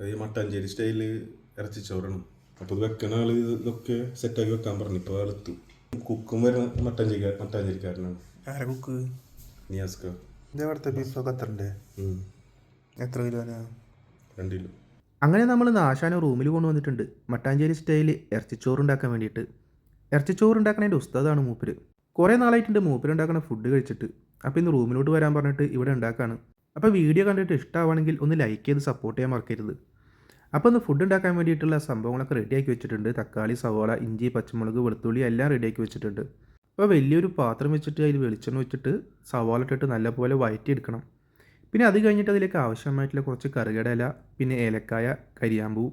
ഈ മട്ടാഞ്ചേരി സ്റ്റൈലിൽ ഇറച്ചിച്ചോറാണ്. അപ്പോൾ ഇത് വെക്കണ ആൾ ഇതൊക്കെ സെറ്റാക്കി വെക്കാൻ പറഞ്ഞു. ഇപ്പോൾ ആളെത്തു. കുക്കും വരുന്ന മട്ടാഞ്ചേരിക്കാരനാണ്. ആരെ കുക്ക്? നിയാസ്ക. ഇവിടുത്തെ ബീഫൊക്കെ എത്രണ്ട്? എത്ര കിലോനാ? 2 കിലോ. അങ്ങനെ നമ്മൾ നാശാനെ റൂമിൽ കൊണ്ടുവന്നിട്ടുണ്ട് മട്ടാഞ്ചേരി സ്റ്റൈൽ ഇറച്ചിച്ചോറ് ഉണ്ടാക്കാൻ വേണ്ടിയിട്ട്. ഇറച്ചിച്ചോറ് ഉണ്ടാക്കണതിൻ്റെ ഉസ്താദാണ് മൂപ്പര്. കുറേ നാളായിട്ടുണ്ട് മൂപ്പര് ഉണ്ടാക്കുന്ന ഫുഡ് കഴിച്ചിട്ട്. അപ്പോൾ ഇന്ന് റൂമിലോട്ട് വരാൻ പറഞ്ഞിട്ട് ഇവിടെ ഉണ്ടാക്കാണ്. അപ്പോൾ വീഡിയോ കണ്ടിട്ട് ഇഷ്ടമാണെങ്കിൽ ഒന്ന് ലൈക്ക് ചെയ്ത് സപ്പോർട്ട് ചെയ്യാൻ മറക്കരുത്. അപ്പോൾ ഒന്ന് ഫുഡ് ഉണ്ടാക്കാൻ വേണ്ടിയിട്ടുള്ള സംഭവങ്ങളൊക്കെ റെഡിയാക്കി വെച്ചിട്ടുണ്ട്. തക്കാളി, സവാള, ഇഞ്ചി, പച്ചമുളക്, വെളുത്തുള്ളി എല്ലാം റെഡിയാക്കി വെച്ചിട്ടുണ്ട്. അപ്പോൾ വലിയൊരു പാത്രം വെച്ചിട്ട് അതിൽ വെളിച്ചെണ്ണ വെച്ചിട്ട് സവാള ഇട്ടിട്ട് നല്ലപോലെ വഴറ്റിയെടുക്കണം. പിന്നെ അത് കഴിഞ്ഞിട്ട് അതിലേക്ക് ആവശ്യമായിട്ടുള്ള കുറച്ച് കറുകയുടെ ഇല, പിന്നെ ഏലക്കായ, കരിയാമ്പൂ,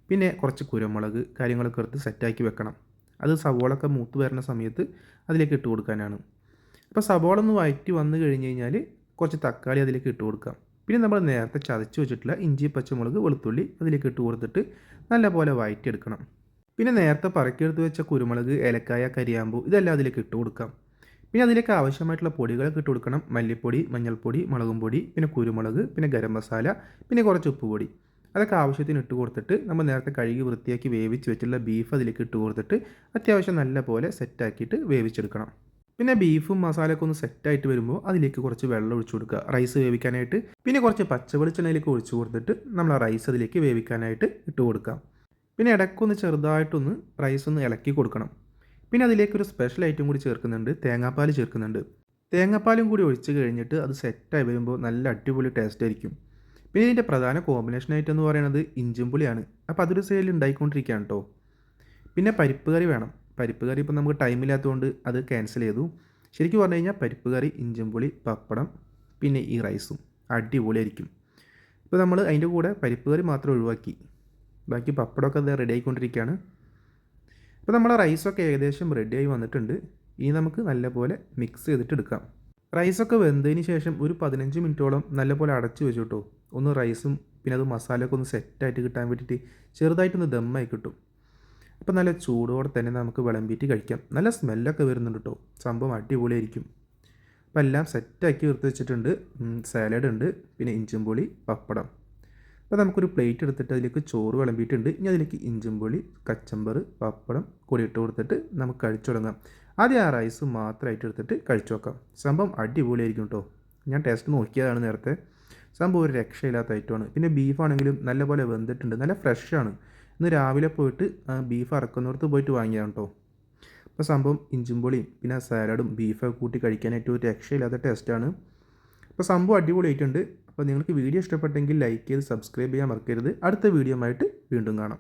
പിന്നെ കുറച്ച് കുരുമുളക് കാര്യങ്ങളൊക്കെ എടുത്ത് സെറ്റാക്കി വെക്കണം. അത് സവാളൊക്കെ മൂത്ത് വരുന്ന സമയത്ത് അതിലേക്ക് ഇട്ട് കൊടുക്കാനാണ്. അപ്പോൾ സവാള ഒന്ന് വഴറ്റി വന്നു കഴിഞ്ഞ് കഴിഞ്ഞാൽ കുറച്ച് തക്കാളി അതിലേക്ക് ഇട്ട് കൊടുക്കാം. പിന്നെ നമ്മൾ നേരത്തെ ചതച്ച് വെച്ചിട്ടുള്ള ഇഞ്ചി, പച്ചമുളക്, വെളുത്തുള്ളി അതിലേക്ക് ഇട്ട് കൊടുത്തിട്ട് നല്ലപോലെ വഴറ്റിയെടുക്കണം. പിന്നെ നേരത്തെ പറക്കിയെടുത്ത് വെച്ച കുരുമുളക്, ഏലക്കായ, കരിയാമ്പൂ ഇതെല്ലാം അതിലേക്ക് ഇട്ട് കൊടുക്കാം. പിന്നെ അതിലേക്ക് ആവശ്യമായിട്ടുള്ള പൊടികളൊക്കെ ഇട്ട് കൊടുക്കണം. മല്ലിപ്പൊടി, മഞ്ഞൾപ്പൊടി, മുളകും പൊടി, പിന്നെ കുരുമുളക്, പിന്നെ ഗരം മസാല, പിന്നെ കുറച്ച് ഉപ്പ് പൊടി അതൊക്കെ ആവശ്യത്തിന് ഇട്ട് കൊടുത്തിട്ട് നമ്മൾ നേരത്തെ കഴുകി വൃത്തിയാക്കി വേവിച്ച് വെച്ചിട്ടുള്ള ബീഫ് അതിലേക്ക് ഇട്ട് കൊടുത്തിട്ട് അത്യാവശ്യം നല്ല പോലെ സെറ്റാക്കിയിട്ട് വേവിച്ചെടുക്കണം. പിന്നെ ബീഫും മസാലയൊക്കെ ഒന്ന് സെറ്റായിട്ട് വരുമ്പോൾ അതിലേക്ക് കുറച്ച് വെള്ളം ഒഴിച്ചു കൊടുക്കുക റൈസ് വേവിക്കാനായിട്ട്. പിന്നെ കുറച്ച് പച്ചവെളിച്ചെണ്ണയിലേക്ക് ഒഴിച്ചു കൊടുത്തിട്ട് നമ്മൾ ആ റൈസ് അതിലേക്ക് വേവിക്കാനായിട്ട് ഇട്ട് കൊടുക്കാം. പിന്നെ ഇടയ്ക്കൊന്ന് ചെറുതായിട്ടൊന്ന് റൈസ് ഒന്ന് ഇളക്കി കൊടുക്കണം. പിന്നെ അതിലേക്കൊരു സ്പെഷ്യൽ ഐറ്റം കൂടി ചേർക്കുന്നുണ്ട്, തേങ്ങാപ്പാൽ ചേർക്കുന്നുണ്ട്. തേങ്ങാപ്പാലും കൂടി ഒഴിച്ച് കഴിഞ്ഞിട്ട് അത് സെറ്റായി വരുമ്പോൾ നല്ല അടിപൊളി ടേസ്റ്റ് ആയിരിക്കും. പിന്നെ ഇതിൻ്റെ പ്രധാന കോമ്പിനേഷൻ ഐറ്റം എന്ന് പറയുന്നത് ഇഞ്ചും പുളിയാണ്. അപ്പോൾ അതൊരു സൈഡിൽ ഉണ്ടായിക്കൊണ്ടിരിക്കുകയാണ് കേട്ടോ. പിന്നെ പരിപ്പ് കറി വേണം. പരിപ്പ് കറി ഇപ്പോൾ നമുക്ക് ടൈമില്ലാത്തതുകൊണ്ട് അത് ക്യാൻസൽ ചെയ്തു. ശരിക്കും പറഞ്ഞു കഴിഞ്ഞാൽ പരിപ്പ് കറി, ഇഞ്ചും പുളി, പപ്പടം, പിന്നെ ഈ റൈസും അടിപൊളിയായിരിക്കും. ഇപ്പോൾ നമ്മൾ അതിൻ്റെ കൂടെ പരിപ്പ് കറി മാത്രം ഒഴിവാക്കി, ബാക്കി പപ്പടമൊക്കെ അത് റെഡി ആയിക്കൊണ്ടിരിക്കുകയാണ്. അപ്പോൾ നമ്മളെ റൈസൊക്കെ ഏകദേശം റെഡിയായി വന്നിട്ടുണ്ട്. ഇനി നമുക്ക് നല്ലപോലെ മിക്സ് ചെയ്തിട്ട് എടുക്കാം. റൈസൊക്കെ വെന്തതിന് ശേഷം ഒരു 15 മിനിറ്റോളം നല്ലപോലെ അടച്ചു വെച്ചു കേട്ടോ. ഒന്ന് റൈസും പിന്നെ അത് മസാലയൊക്കെ ഒന്ന് സെറ്റായിട്ട് കിട്ടാൻ വേണ്ടിയിട്ട് ചെറുതായിട്ടൊന്ന് ദമ്മായി കിട്ടും. അപ്പോൾ നല്ല ചൂടോടെ തന്നെ നമുക്ക് വിളമ്പിയിട്ട് കഴിക്കാം. നല്ല സ്മെല്ലൊക്കെ വരുന്നുണ്ട് കേട്ടോ. സംഭവം അടിപൊളിയായിരിക്കും. അപ്പോൾ എല്ലാം സെറ്റാക്കി എടുത്ത് വെച്ചിട്ടുണ്ട്. സാലഡ് ഉണ്ട്, പിന്നെ ഇഞ്ചും പുളി, പപ്പടം. അപ്പോൾ നമുക്കൊരു പ്ലേറ്റ് എടുത്തിട്ട് അതിലേക്ക് ചോറ് വിളമ്പിയിട്ടുണ്ട്. ഇനി അതിലേക്ക് ഇഞ്ചും പുളി, കച്ചമ്പർ, പപ്പടം കൂടി ഇട്ട് കൊടുത്തിട്ട് നമുക്ക് കഴിച്ചു തുടങ്ങാം. ആദ്യം ആ റൈസ് മാത്രമായിട്ട് എടുത്തിട്ട് കഴിച്ചു നോക്കാം. സംഭവം അടിപൊളിയായിരിക്കും കേട്ടോ. ഞാൻ ടേസ്റ്റ് നോക്കിയതാണ് നേരത്തെ. സംഭവം ഒരു രക്ഷയില്ലാത്ത ഐറ്റമാണ്. പിന്നെ ബീഫാണെങ്കിലും നല്ലപോലെ വെന്തിട്ടുണ്ട്, നല്ല ഫ്രഷാണ്. ഇന്ന് രാവിലെ പോയിട്ട് ബീഫ് അറക്കുന്നിടത്ത് പോയിട്ട് വാങ്ങിയതാണ് കേട്ടോ. അപ്പോൾ സംഭവം ഇഞ്ചും പുളിയും പിന്നെ സാലഡും ബീഫൊക്കെ കൂട്ടി കഴിക്കാനായിട്ട് ഒരു രക്ഷയില്ലാത്ത ടേസ്റ്റാണ്. അപ്പോൾ സംഭവം അടിപൊളിയായിട്ടുണ്ട്. അപ്പോൾ നിങ്ങൾക്ക് വീഡിയോ ഇഷ്ടപ്പെട്ടെങ്കിൽ ലൈക്ക് ചെയ്ത് സബ്സ്ക്രൈബ് ചെയ്യാൻ മറക്കരുത്. അടുത്ത വീഡിയോ ആയിട്ട് വീണ്ടും കാണാം.